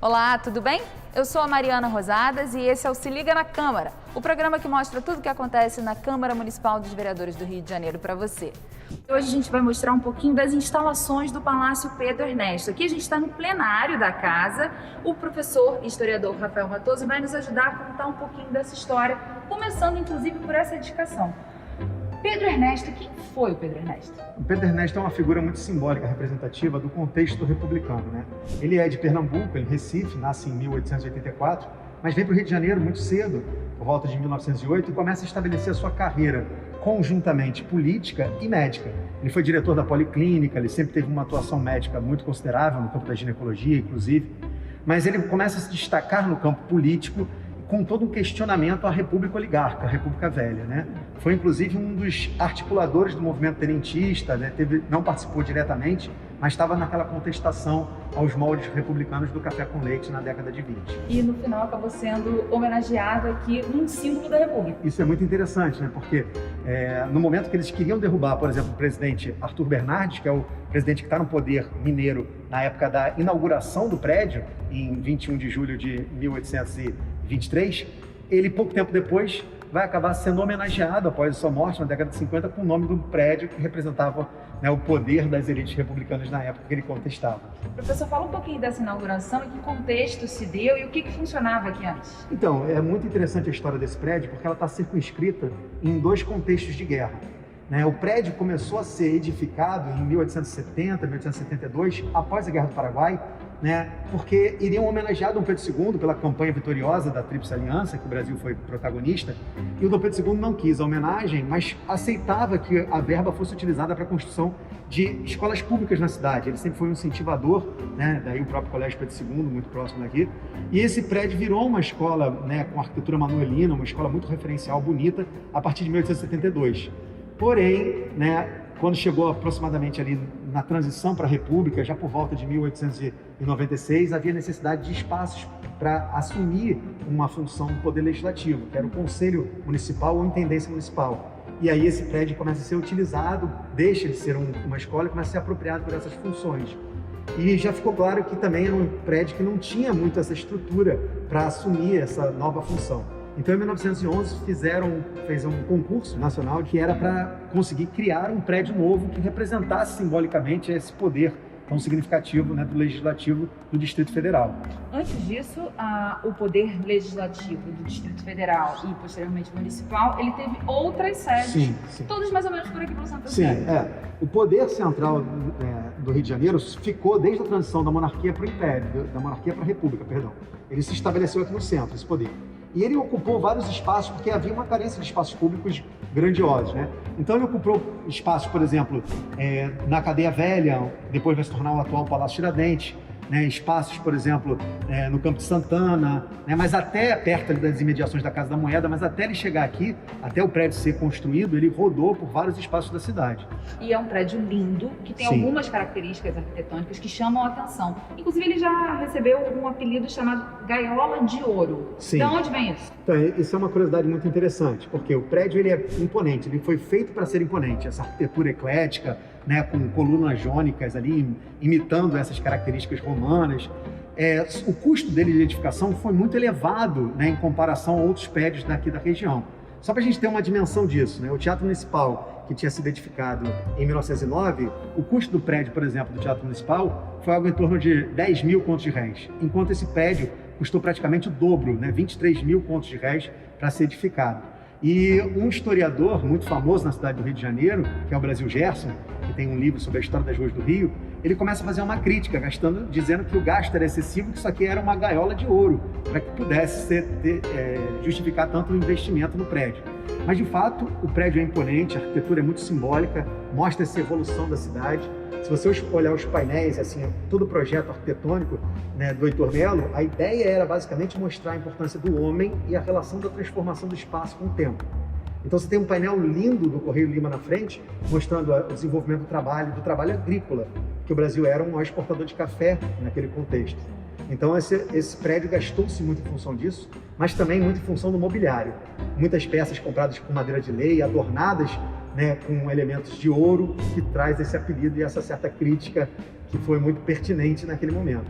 Olá, tudo bem? Eu sou a Mariana Rosadas e esse é o Se Liga na Câmara, o programa que mostra tudo o que acontece na Câmara Municipal dos Vereadores do Rio de Janeiro para você. Hoje a gente vai mostrar um pouquinho das instalações do Palácio Pedro Ernesto. Aqui a gente está no plenário da casa. O professor e historiador Rafael Matoso vai nos ajudar a contar um pouquinho dessa história, começando inclusive por essa dedicação. Pedro Ernesto, quem foi o Pedro Ernesto? O Pedro Ernesto é uma figura muito simbólica, representativa do contexto republicano, né? Ele é de Pernambuco, em Recife, nasce em 1884, mas vem para o Rio de Janeiro muito cedo, por volta de 1908, e começa a estabelecer a sua carreira conjuntamente política e médica. Ele foi diretor da Policlínica, ele sempre teve uma atuação médica muito considerável no campo da ginecologia, inclusive, mas ele começa a se destacar no campo político com todo um questionamento à República Oligarca, a República Velha, né? Foi inclusive um dos articuladores do movimento tenentista, né? Não participou diretamente, mas estava naquela contestação aos moldes republicanos do café com leite na década de 20. E no final acabou sendo homenageado aqui num símbolo da República. Isso é muito interessante, né? Porque no momento que eles queriam derrubar, por exemplo, o presidente Arthur Bernardes, que é o presidente que está no poder mineiro na época da inauguração do prédio, em 21 de julho de 1823, ele, pouco tempo depois, vai acabar sendo homenageado após a sua morte, na década de 50, com o nome do prédio que representava, né, o poder das elites republicanas na época que ele contestava. Professor, fala um pouquinho dessa inauguração, em que contexto se deu e o que funcionava aqui antes. Então, é muito interessante a história desse prédio, porque ela está circunscrita em dois contextos de guerra. O prédio começou a ser edificado em 1870, 1872, após a Guerra do Paraguai, porque iriam homenagear Dom Pedro II pela campanha vitoriosa da Tríplice Aliança, que o Brasil foi protagonista, e o Dom Pedro II não quis a homenagem, mas aceitava que a verba fosse utilizada para a construção de escolas públicas na cidade. Ele sempre foi um incentivador, daí o próprio Colégio Pedro II, muito próximo daqui, e esse prédio virou uma escola, com arquitetura manuelina, uma escola muito referencial, bonita, a partir de 1872. Porém, quando chegou aproximadamente ali na transição para a República, já por volta de 1896, havia necessidade de espaços para assumir uma função do Poder Legislativo, que era o Conselho Municipal ou Intendência Municipal. E aí esse prédio começa a ser utilizado, deixa de ser uma escola e começa a ser apropriado por essas funções. E já ficou claro que também era um prédio que não tinha muito essa estrutura para assumir essa nova função. Então, em 1911, fez um concurso nacional que era para conseguir criar um prédio novo que representasse simbolicamente esse poder tão significativo, do Legislativo do Distrito Federal. Antes disso, o Poder Legislativo do Distrito Federal e, posteriormente, municipal, ele teve outras sedes, sim. Todas mais ou menos por aqui pelo Santa Sim, Sé. O poder central do Rio de Janeiro ficou desde a transição da monarquia para o Império, da monarquia para a República, perdão. Ele se estabeleceu aqui no centro, esse poder. E ele ocupou vários espaços, porque havia uma carência de espaços públicos grandiosos, Então ele ocupou espaços, por exemplo, na Cadeia Velha, depois vai se tornar o atual Palácio Tiradentes, espaços, por exemplo, no Campo de Santana, mas até perto ali das imediações da Casa da Moeda, mas até ele chegar aqui, até o prédio ser construído, ele rodou por vários espaços da cidade. E é um prédio lindo, que tem Sim. algumas características arquitetônicas que chamam a atenção. Inclusive, ele já recebeu um apelido chamado Gaiola de Ouro. Sim. De onde vem isso? Então, isso é uma curiosidade muito interessante, porque o prédio ele é imponente, ele foi feito para ser imponente, essa arquitetura eclética, com colunas jônicas ali, imitando essas características romanas. O custo dele de edificação foi muito elevado, em comparação a outros prédios daqui da região. Só para a gente ter uma dimensão disso, o Teatro Municipal, que tinha sido edificado em 1909, o custo do prédio, por exemplo, do Teatro Municipal foi algo em torno de 10 mil contos de réis, enquanto esse prédio custou praticamente o dobro, 23 mil contos de réis para ser edificado. E um historiador muito famoso na cidade do Rio de Janeiro, que é o Brasil Gerson, que tem um livro sobre a história das ruas do Rio, ele começa a fazer uma crítica, dizendo que o gasto era excessivo, que isso aqui era uma gaiola de ouro, para que pudesse justificar tanto o investimento no prédio. Mas, de fato, o prédio é imponente, a arquitetura é muito simbólica, mostra essa evolução da cidade. Se você olhar os painéis, todo o projeto arquitetônico do Heitor Melo, a ideia era basicamente mostrar a importância do homem e a relação da transformação do espaço com o tempo. Então você tem um painel lindo do Correio Lima na frente, mostrando o desenvolvimento do trabalho agrícola, que o Brasil era um maior exportador de café naquele contexto. Então esse prédio gastou-se muito em função disso, mas também muito em função do mobiliário. Muitas peças compradas com madeira de lei, adornadas com elementos de ouro, que traz esse apelido e essa certa crítica que foi muito pertinente naquele momento.